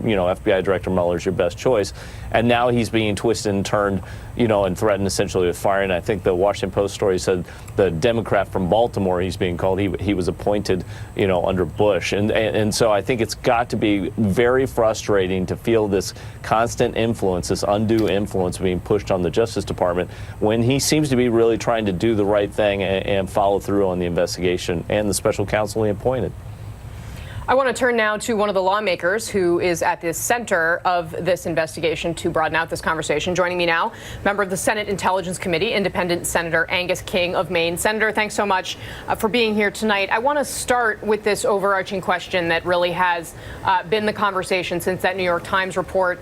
FBI Director Mueller is your best choice. And now he's being twisted and turned, and threatened essentially with firing. I think the Washington Post story said the Democrat from Baltimore, he's being called, he was appointed, under Bush. And so I think it's got to be very frustrating to feel this constant influence, this undue influence being pushed on the Justice Department when he seems to be really trying to do the right thing and follow through on the investigation and the special counsel he appointed. I want to turn now to one of the lawmakers who is at the center of this investigation to broaden out this conversation. Joining me now, member of the Senate Intelligence Committee, Independent Senator Angus King of Maine. Senator, thanks so much for being here tonight. I want to start with this overarching question that really has been the conversation since that New York Times report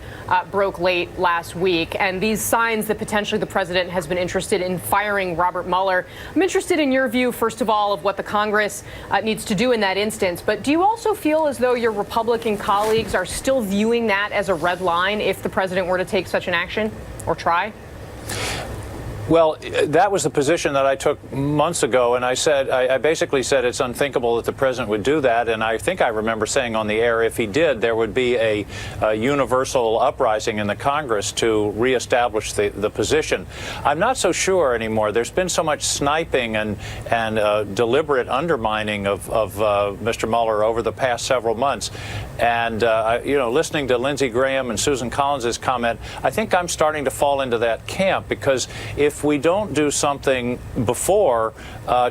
broke late last week, and these signs that potentially the president has been interested in firing Robert Mueller. I'm interested in your view, first of all, of what the Congress needs to do in that instance, but do you also feel as though your Republican colleagues are still viewing that as a red line if the president were to take such an action or try? Well, that was the position that I took months ago, and I basically said it's unthinkable that the president would do that, and I think I remember saying on the air if he did, there would be a universal uprising in the Congress to reestablish the position. I'm not so sure anymore. There's been so much sniping and deliberate undermining of Mr. Mueller over the past several months, and listening to Lindsey Graham and Susan Collins's comment, I think I'm starting to fall into that camp, because if we don't do something before,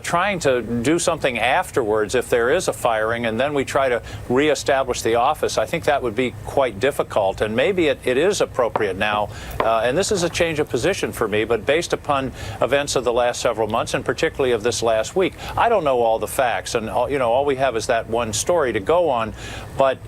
trying to do something afterwards, if there is a firing, and then we try to reestablish the office, I think that would be quite difficult. And maybe it is appropriate now, and this is a change of position for me, but based upon events of the last several months, and particularly of this last week, I don't know all the facts, and all we have is that one story to go on. But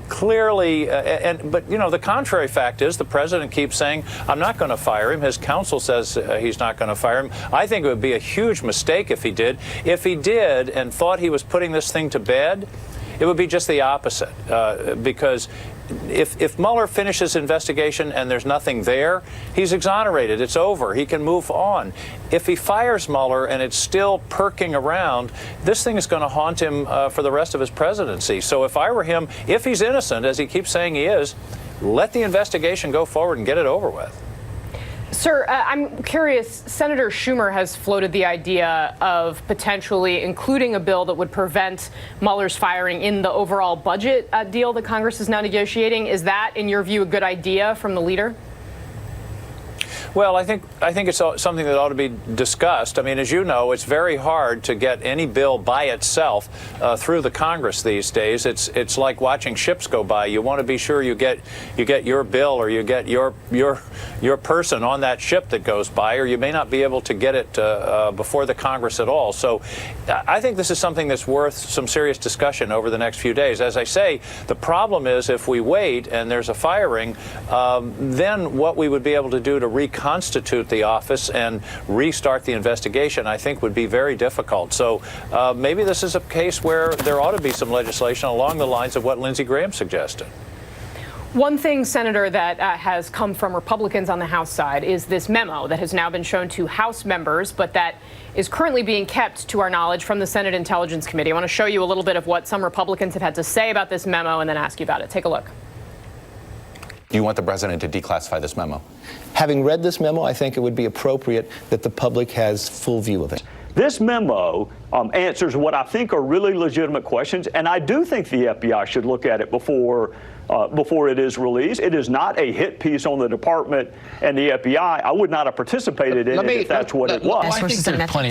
clearly, but the contrary fact is the president keeps saying, I'm not going to fire him. His counsel says he's not going to fire him. I think it would be a huge mistake if he did. If he did and thought he was putting this thing to bed, it would be just the opposite. Because if Mueller finishes investigation and there's nothing there, he's exonerated. It's over. He can move on. If he fires Mueller and it's still perking around, this thing is going to haunt him for the rest of his presidency. So if I were him, if he's innocent, as he keeps saying he is, let the investigation go forward and get it over with. Sir, I'm curious, Senator Schumer has floated the idea of potentially including a bill that would prevent Mueller's firing in the overall budget deal that Congress is now negotiating. Is that, in your view, a good idea from the leader? Well, I think it's something that ought to be discussed. I mean, as you know, it's very hard to get any bill by itself through the Congress these days. It's like watching ships go by. You want to be sure you get your bill, or you get your person on that ship that goes by, or you may not be able to get it before the Congress at all. So I think this is something that's worth some serious discussion over the next few days. As I say, the problem is if we wait and there's a firing, then what we would be able to do to reconstitute the office and restart the investigation, I think, would be very difficult. So maybe this is a case where there ought to be some legislation along the lines of what Lindsey Graham suggested. One thing, Senator, that has come from Republicans on the House side is this memo that has now been shown to House members, but that is currently being kept, to our knowledge, from the Senate Intelligence Committee. I want to show you a little bit of what some Republicans have had to say about this memo and then ask you about it. Take a look. Do you want the president to declassify this memo? Having read this memo, I think it would be appropriate that the public has full view of it. This memo answers what I think are really legitimate questions, and I do think the FBI should look at it before it is released. It is not a hit piece on the department and the FBI. I would not have participated in it if that's what it was. I think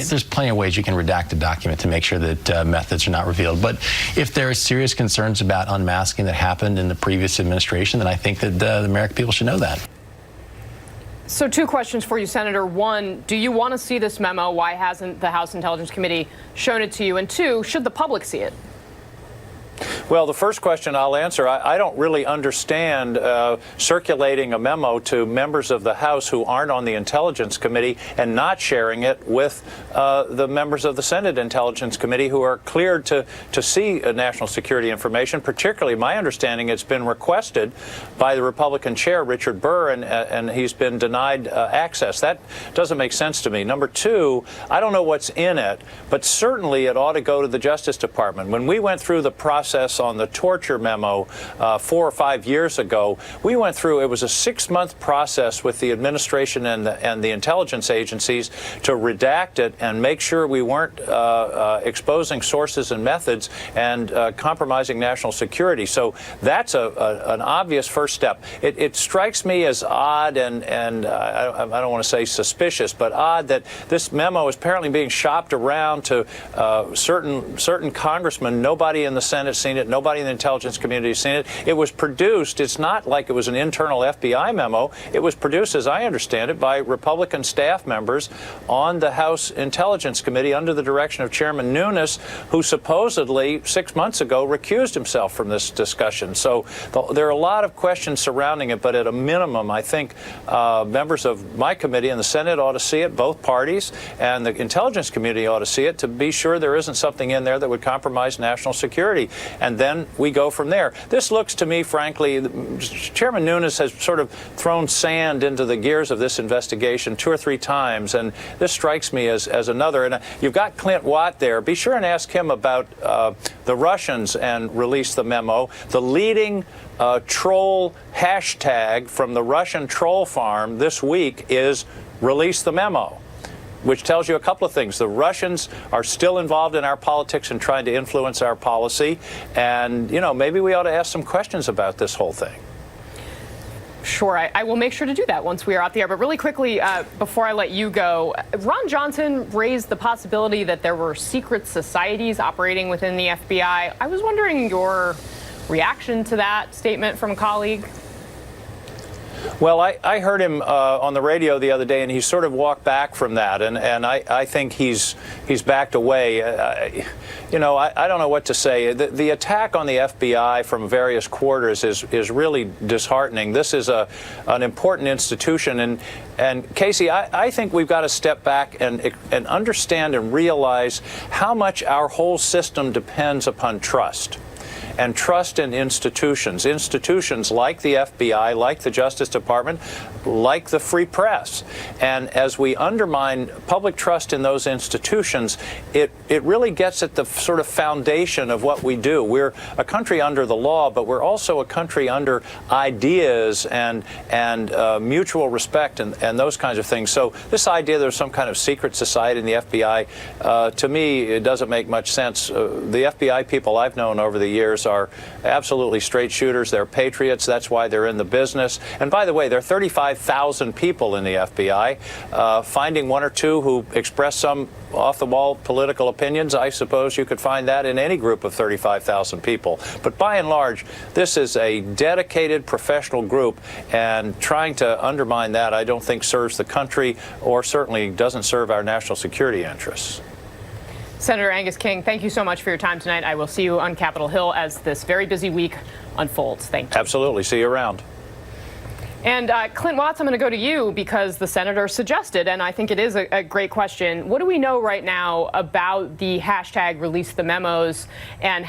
there's plenty of ways you can redact a document to make sure that methods are not revealed. But if there are serious concerns about unmasking that happened in the previous administration, then I think that the American people should know that. So two questions for you, Senator. One, do you want to see this memo? Why hasn't the House Intelligence Committee shown it to you? And two, should the public see it? Well, the first question I'll answer, I don't really understand circulating a memo to members of the House who aren't on the Intelligence Committee and not sharing it with the members of the Senate Intelligence Committee who are cleared to see national security information. Particularly, my understanding, it's been requested by the Republican chair, Richard Burr, and he's been denied access. That doesn't make sense to me. Number two, I don't know what's in it, but certainly it ought to go to the Justice Department. When we went through the process House on the torture memo 4 or 5 years ago. We went through, it was a 6-month process with the administration and the intelligence agencies to redact it and make sure we weren't exposing sources and methods and compromising national security. So that's an obvious first step. It strikes me as odd and I don't want to say suspicious, but odd that this memo is apparently being shopped around to certain congressmen. Nobody in the Senate seen it. Nobody in the intelligence community has seen it. It was produced. It's not like it was an internal FBI memo. It was produced, as I understand it, by Republican staff members on the House Intelligence Committee under the direction of Chairman Nunes, who supposedly 6 months ago recused himself from this discussion. So there are a lot of questions surrounding it, but at a minimum, I think members of my committee and the Senate ought to see it, both parties, and the intelligence community ought to see it to be sure there isn't something in there that would compromise national security. And then we go from there. This looks to me, frankly, Chairman Nunes has sort of thrown sand into the gears of this investigation 2 or 3 times, and this strikes me as another. And you've got Clint Watt there. Be sure and ask him about the Russians and release the memo. The leading troll hashtag from the Russian troll farm this week is release the memo, which tells you a couple of things. The Russians are still involved in our politics and trying to influence our policy. And, you know, maybe we ought to ask some questions about this whole thing. Sure, I will make sure to do that once we are out the air. But really quickly, before I let you go, Ron Johnson raised the possibility that there were secret societies operating within the FBI. I was wondering your reaction to that statement from a colleague. Well, I heard him on the radio the other day, and he sort of walked back from that, and I think he's backed away. You know, I don't know what to say. The attack on the FBI from various quarters is really disheartening. This is an important institution, and Kasie, I think we've got to step back and understand and realize how much our whole system depends upon trust. And trust in institutions like the FBI, like the Justice Department, like the free press. And as we undermine public trust in those institutions, it really gets at the sort of foundation of what we do. We're a country under the law, but we're also a country under ideas and mutual respect and those kinds of things. So this idea there's some kind of secret society in the FBI, to me, it doesn't make much sense. The FBI people I've known over the years are absolutely straight shooters. They're patriots. That's why they're in the business. And by the way, there are 35,000 people in the FBI. Finding 1 or 2 who express some off-the-wall political opinions, I suppose you could find that in any group of 35,000 people. But by and large, this is a dedicated professional group, and trying to undermine that, I don't think serves the country or certainly doesn't serve our national security interests. Senator Angus King, thank you so much for your time tonight. I will see you on Capitol Hill as this very busy week unfolds. Thank you. Absolutely. See you around. And Clint Watts, I'm going to go to you because the senator suggested, and I think it is a great question, what do we know right now about the hashtag release the memos and